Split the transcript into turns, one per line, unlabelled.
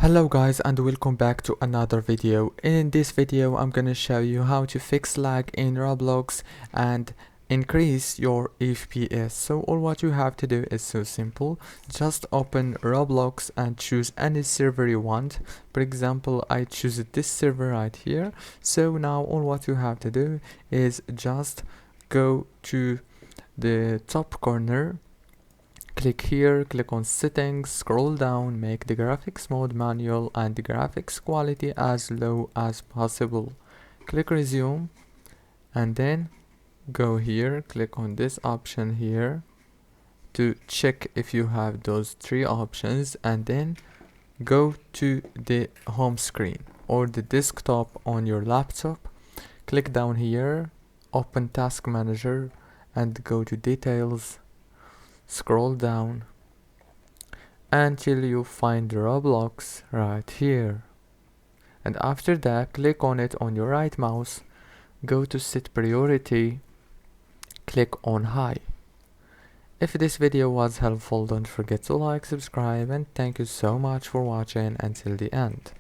Hello guys, and welcome back to another video. In this video I'm gonna show you how to fix lag in Roblox and increase your FPS. So all what you have to do is so simple. Just open Roblox and choose any server you want. For example, I choose this server right here. So now all what you have to do is just go to the top corner. Click here, click on settings, scroll down, make the graphics mode manual and the graphics quality as low as possible. Click resume and then go here, click on this option here to check if you have those three options, and then go to the home screen or the desktop on your laptop. Click down here, open task manager and go to details. Scroll down until you find Roblox right here, and after that click on it on your right mouse, go to set priority, click on high. If this video was helpful, don't forget to like, subscribe, and thank you so much for watching until the end.